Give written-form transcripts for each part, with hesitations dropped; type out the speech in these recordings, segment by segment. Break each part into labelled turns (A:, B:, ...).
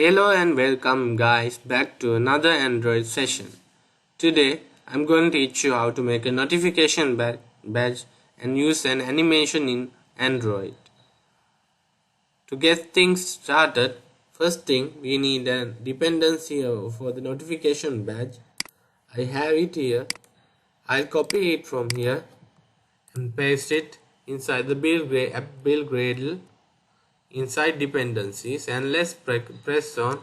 A: Hello and welcome guys back to another Android session. Today I'm going to teach you how to make a notification badge and use an animation in Android. To get things started, first thing we need a dependency for the notification badge. I have it here. I'll copy it from here and paste it inside the build Gradle inside dependencies, and let's press on.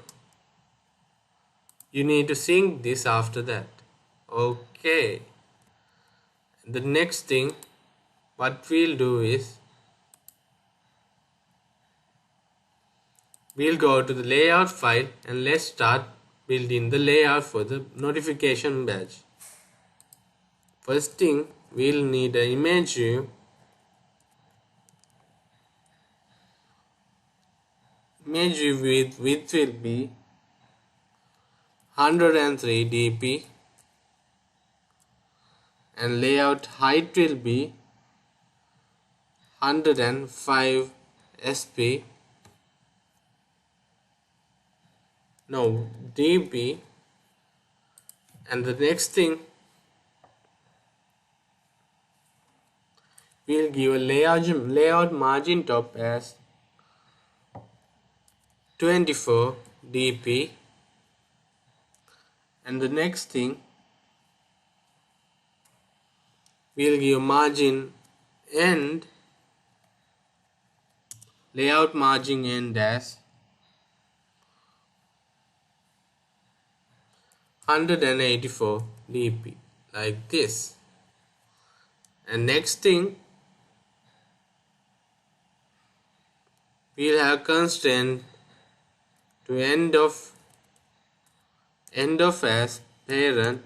A: You need to sync this after that. Okay. The next thing what we'll do is we'll go to the layout file and let's start building the layout for the notification badge. First thing, we'll need an image view. Image view width will be 103 dp and layout height will be 105 sp. No, dp. And the next thing, we'll give a layout margin top as 24 dp, and the next thing, we'll give margin end, layout margin end as 184 dp, like this. And next thing, we'll have constraint to end of as parent,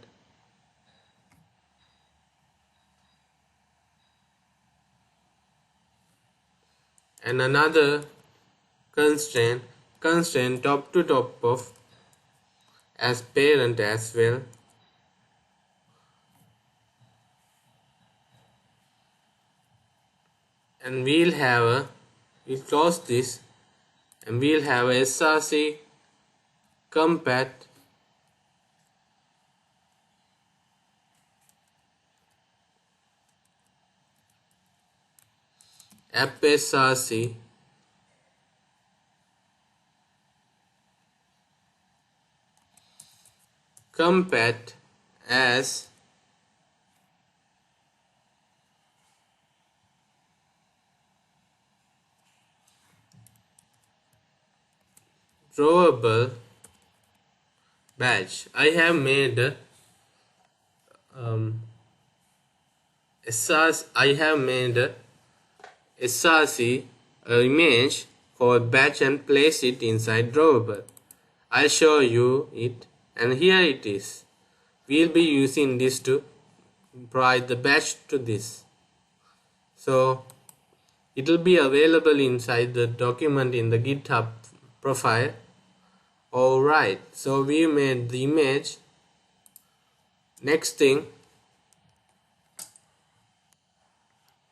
A: and another constraint top to top of as parent as well. And we'll close this and we'll have a src compat app src compat as drawable badge. I have made src image for batch and place it inside drawable. I'll show you it, and here it is. We'll be using this to provide the batch to this. So it will be available inside the document in the GitHub profile. Alright, so we made the image. Next thing,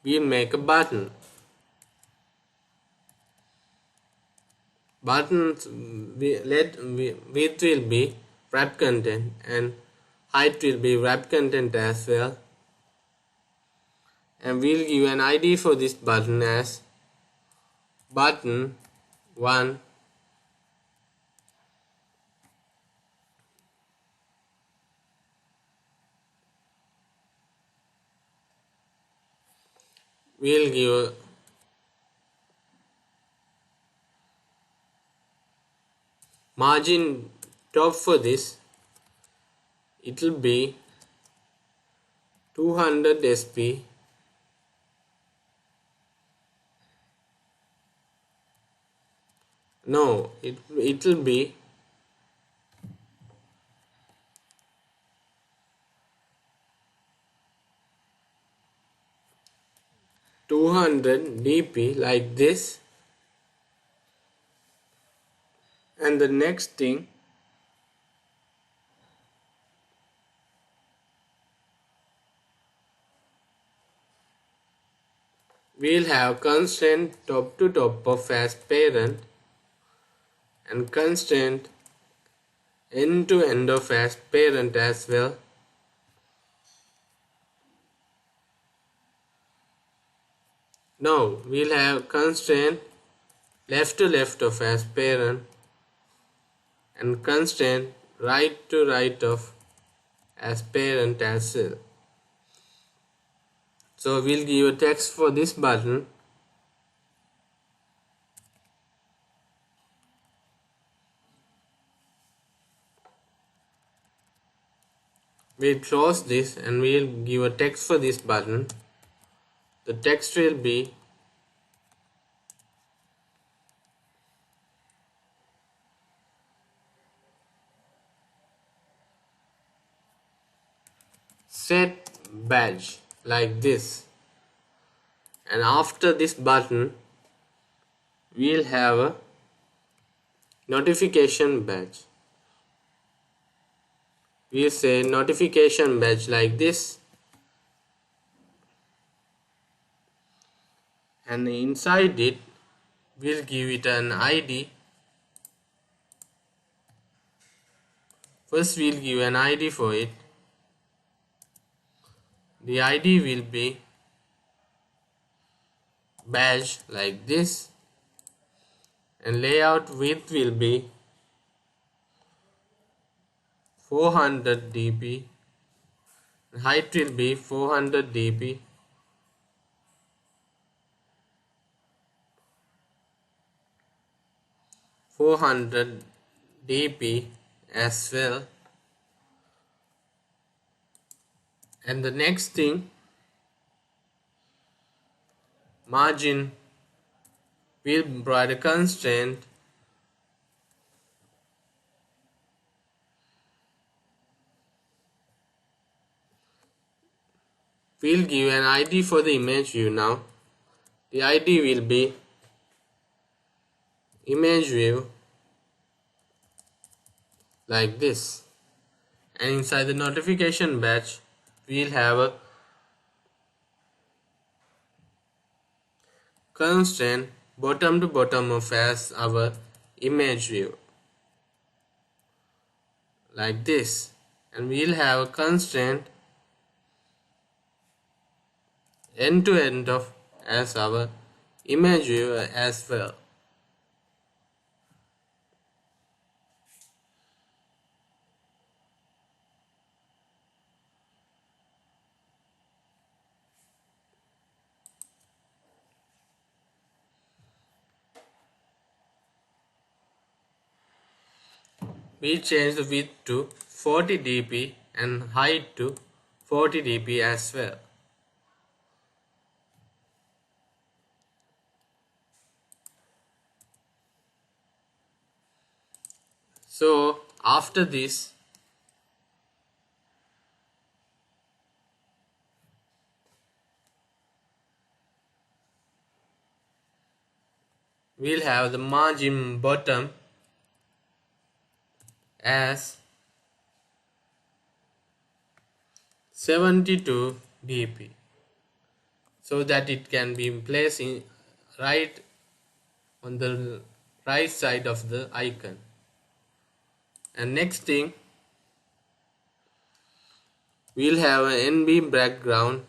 A: we'll make a button. Buttons width will be wrap content and height will be wrap content as well. And we'll give an ID for this button as button 1. We'll give margin top for this. It will be 200 sp. No, it will be 200 dp, like this. And the next thing, we'll have constraint top to top of as parent, and constraint end to end of as parent as well. Now we'll have constraint left to left of as parent and constraint right to right of as parent as well. So we'll give a text for this button. We'll close this and we'll give a text for this button. The text will be set badge like this, and after this button we'll have a notification badge. We'll say notification badge like this, and inside it we'll give it an ID. First we'll give an ID for it. The ID will be badge like this, and layout width will be 400 dp, height will be 400 dp, as well. And the next thing, margin will provide a constraint we'll give an ID for the image view. Now the ID will be image view like this, and inside the notification batch we'll have a constraint bottom to bottom of as our image view like this, and we'll have a constraint end to end of as our image view as well. We change the width to 40 dp and height to 40 dp as well. So after this we'll have the margin bottom as 72 dp, so that it can be placed in right on the right side of the icon. And next thing, we'll have an NB background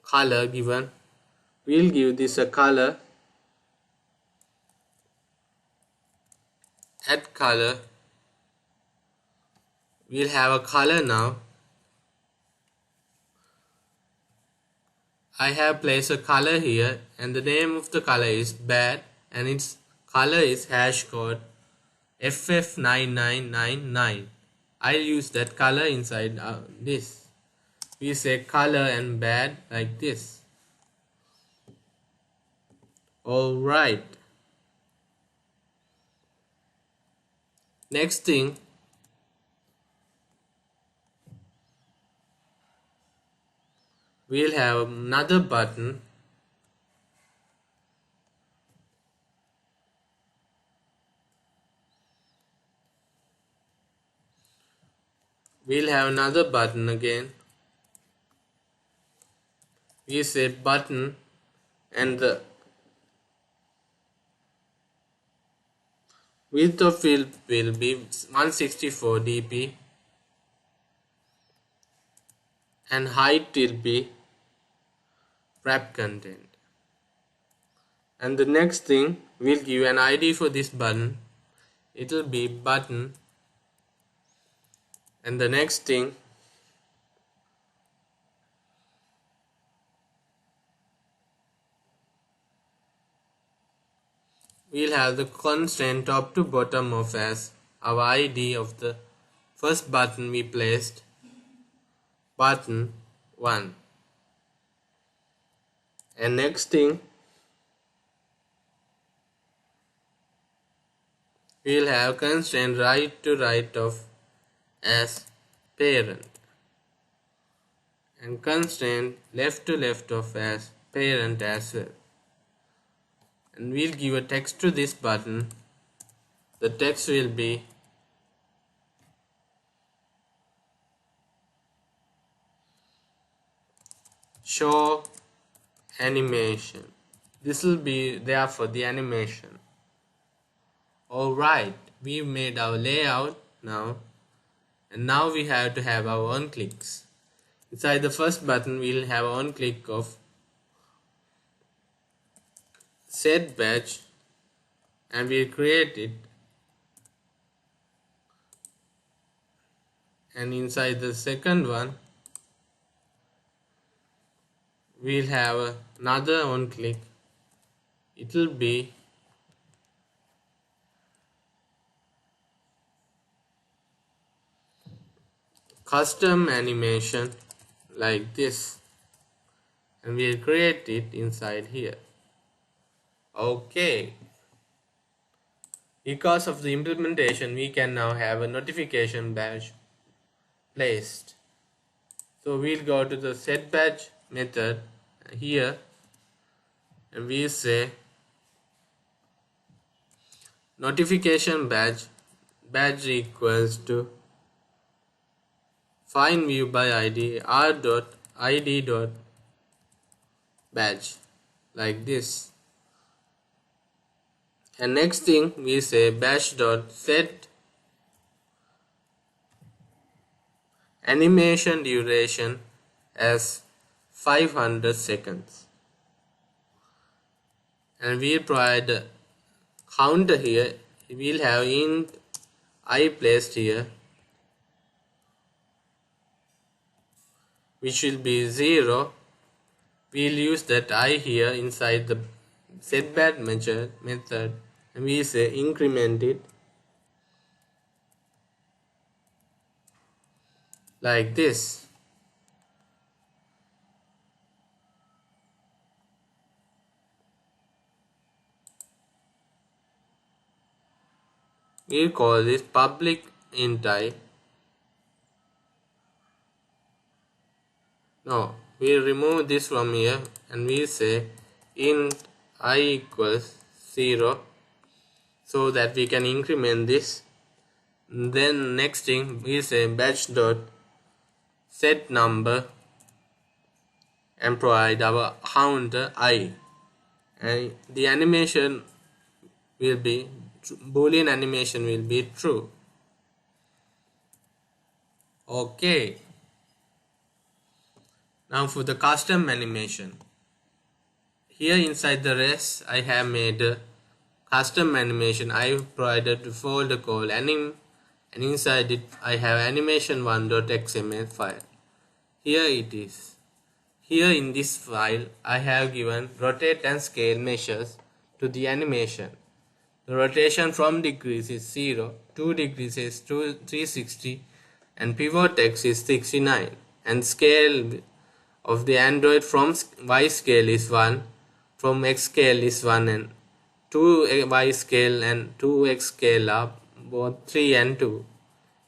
A: color given. We'll give this a color, add color. We'll have a color now. I have placed a color here, and the name of the color is bad, and its color is hash code FF9999. I'll use that color inside this. We say color and bad like this. Alright. Next thing, we'll have another button. We'll have another button again. We say button, and the Width of field will be 164 dp and height will be wrap content. And the next thing, we'll give an ID for this button. It will be button. And the next thing, we'll have the constraint top to bottom of as our ID of the first button we placed, button 1. And next thing, we'll have constraint right to right of as parent and constraint left to left of as parent as well. And we'll give a text to this button. The text will be show animation. This will be there for the animation. Alright, we've made our layout now, and now we have to have our on clicks. Inside the first button we'll have on click of set badge, and we'll create it, and inside the second one we'll have another on click. It will be custom animation like this, and we'll create it inside here. Okay, because of the implementation we can now have a notification badge placed. So we'll go to the set badge method here, and we say notification badge equals to find view by id r.id.badge like this. And next thing we say badge.set animation duration as 500 seconds, and we'll provide a counter here. We'll have int I placed here, which will be 0. We'll use that I here inside the setBat method, and we say increment it like this. We'll call this public int I. No, we'll remove this from here, and we'll say int I equals 0, so that we can increment this. Then next thing we say batch dot set number and provide our counter I, and the animation will be boolean animation will be true. Okay, now for the custom animation, here inside the rest I have made a custom animation. I have provided a folder called anim, and inside it I have animation1.xml file. Here it is. Here in this file I have given rotate and scale measures to the animation. The rotation from degrees is 0, 2 degrees is 360, and pivot x is 69, and scale of the Android from Y scale is 1, from X scale is 1, and 2 Y scale and 2X scale are both 3 and 2.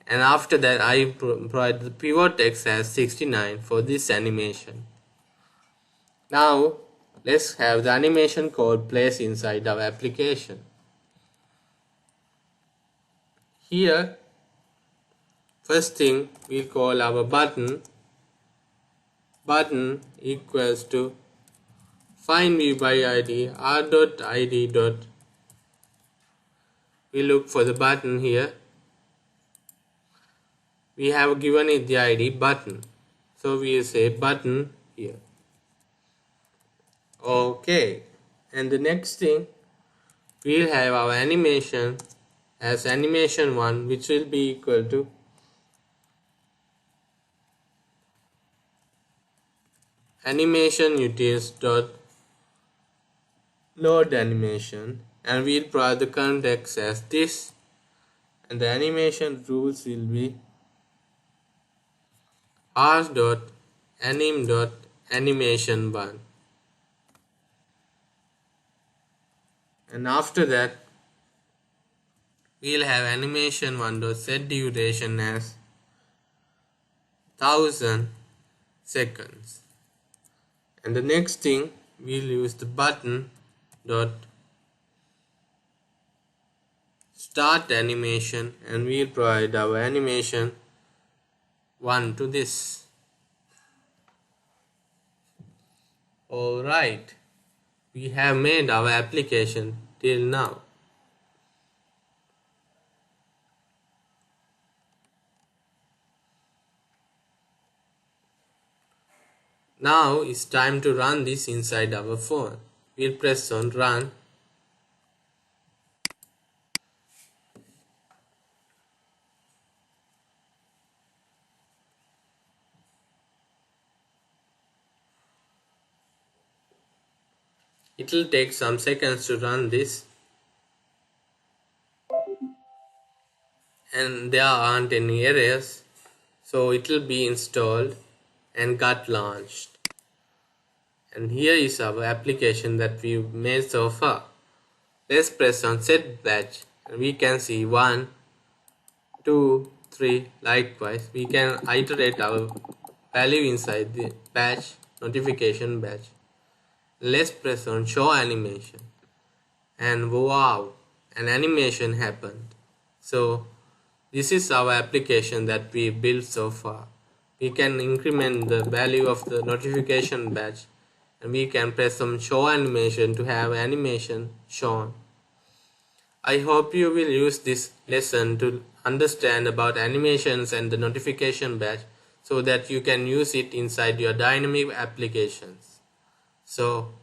A: And after that I provide the pivot x as 69 for this animation. Now let's have the animation code placed inside our application. Here, first thing we'll call our button equals to find view by id r.id. we look for the button here. We have given it the ID button, so we will say button here. Okay, and the next thing, we'll have our animation as animation1, which will be equal to animation utils dot load animation, and we'll provide the context as this, and the animation rules will be r.anim.animation1, and after that we'll have animation1.setDuration as 1000 seconds, and the next thing we'll use the button dot start animation, and we'll provide our animation 1 to this. Alright, we have made our application till now. Now it's time to run this inside our phone. We'll press on run. It will take some seconds to run this, and there aren't any errors, so it will be installed and got launched. And here is our application that we've made so far. Let's press on set batch, and we can see 1, 2, 3. Likewise, we can iterate our value inside the batch notification batch. Let's press on show animation, and wow, an animation happened. So this is our application that we built so far. We can increment the value of the notification batch, and we can press on show animation to have animation shown. I hope you will use this lesson to understand about animations and the notification batch so that you can use it inside your dynamic applications. So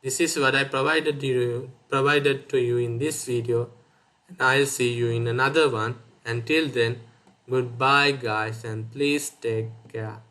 A: this is what I provided to you in this video, and I'll see you in another one. Until then, goodbye guys, and please take care.